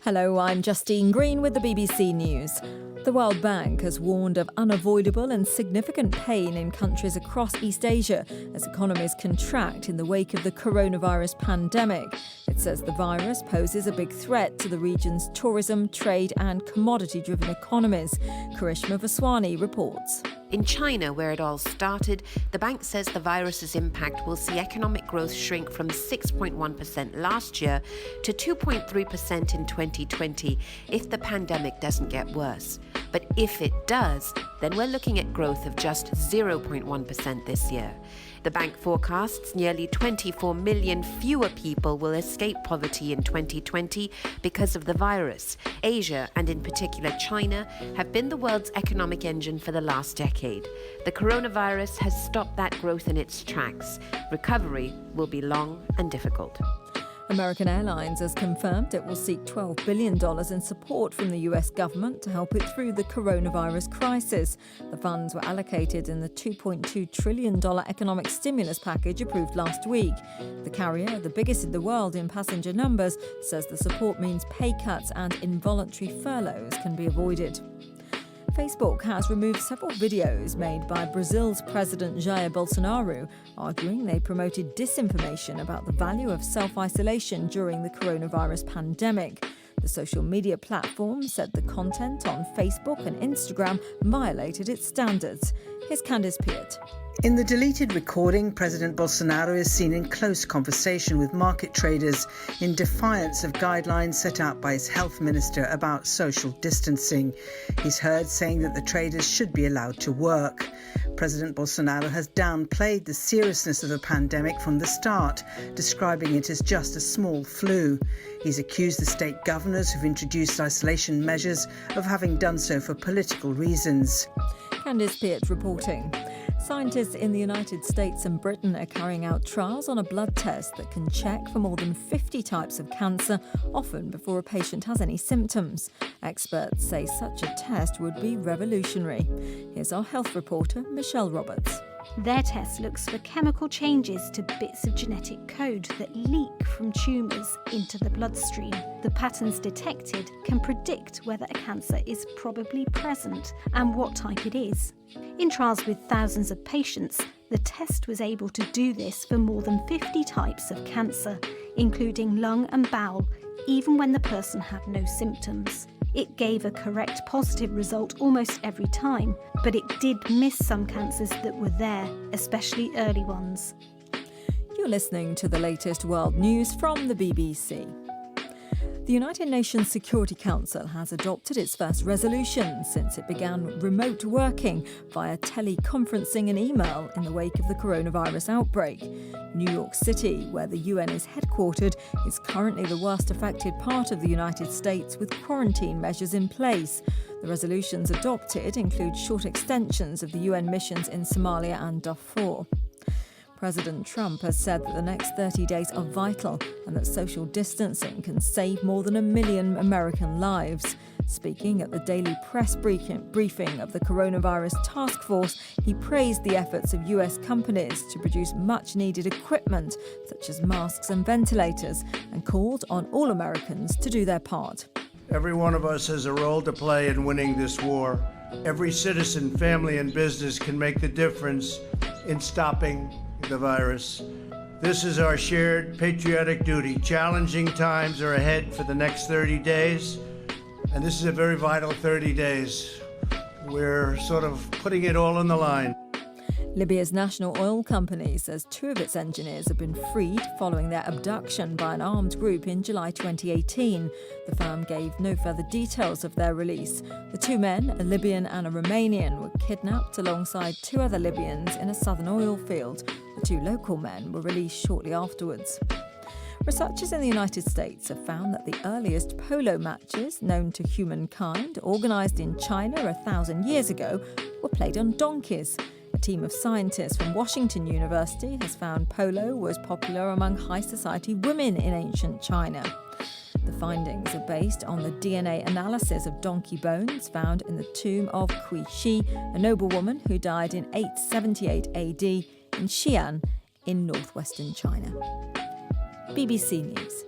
Hello, I'm Justine Green with the BBC News. The World Bank has warned of unavoidable and significant pain in countries across East Asia as economies contract in the wake of the coronavirus pandemic. It says the virus poses a big threat to the region's tourism, trade and commodity-driven economies. Karishma Vaswani reports. In China, where it all started, the bank says the virus's impact will see economic growth shrink from 6.1% last year to 2.3% in 2020 if the pandemic doesn't get worse. But if it does, then we're looking at growth of just 0.1% this year. The bank forecasts nearly 24 million fewer people will escape poverty in 2020 because of the virus. Asia, and in particular China, have been the world's economic engine for the last decade. The coronavirus has stopped that growth in its tracks. Recovery will be long and difficult. American Airlines has confirmed it will seek $12 billion in support from the US government to help it through the coronavirus crisis. The funds were allocated in the $2.2 trillion economic stimulus package approved last week. The carrier, the biggest in the world in passenger numbers, says the support means pay cuts and involuntary furloughs can be avoided. Facebook has removed several videos made by Brazil's President Jair Bolsonaro, arguing they promoted disinformation about the value of self-isolation during the coronavirus pandemic. The social media platform said the content on Facebook and Instagram violated its standards. Here's Candice Peart. In the deleted recording, President Bolsonaro is seen in close conversation with market traders in defiance of guidelines set out by his health minister about social distancing. He's heard saying that the traders should be allowed to work. President Bolsonaro has downplayed the seriousness of the pandemic from the start, describing it as just a small flu. He's accused the state governors who've introduced isolation measures of having done so for political reasons. Candice Peart reporting. Scientists in the United States and Britain are carrying out trials on a blood test that can check for more than 50 types of cancer, often before a patient has any symptoms. Experts say such a test would be revolutionary. Here's our health reporter, Michelle Roberts. Their test looks for chemical changes to bits of genetic code that leak from tumours into the bloodstream. The patterns detected can predict whether a cancer is probably present and what type it is. In trials with thousands of patients, the test was able to do this for more than 50 types of cancer, including lung and bowel, even when the person had no symptoms. It gave a correct positive result almost every time, but it did miss some cancers that were there, especially early ones. You're listening to the latest world news from the BBC. The United Nations Security Council has adopted its first resolution since it began remote working via teleconferencing and email in the wake of the coronavirus outbreak. New York City, where the UN is headquartered, is currently the worst affected part of the United States with quarantine measures in place. The resolutions adopted include short extensions of the UN missions in Somalia and Darfur. President Trump has said that the next 30 days are vital and that social distancing can save more than 1 million American lives. Speaking at the daily press briefing of the coronavirus task force, he praised the efforts of US companies to produce much-needed equipment, such as masks and ventilators, and called on all Americans to do their part. Every one of us has a role to play in winning this war. Every citizen, family, and business can make the difference in stopping the virus. This is our shared patriotic duty. Challenging times are ahead for the next 30 days, and this is a very vital 30 days. We're sort of putting it all on the line. Libya's national oil company says 2 of its engineers have been freed following their abduction by an armed group in July 2018. The firm gave no further details of their release. The 2 men, a Libyan and a Romanian, were kidnapped alongside 2 other Libyans in a southern oil field. The 2 local men were released shortly afterwards. Researchers in the United States have found that the earliest polo matches known to humankind, organised in China 1,000 years ago, were played on donkeys. A team of scientists from Washington University has found polo was popular among high society women in ancient China. The findings are based on the DNA analysis of donkey bones found in the tomb of Qi Shi, a noblewoman who died in 878 AD in Xi'an in northwestern China. BBC News.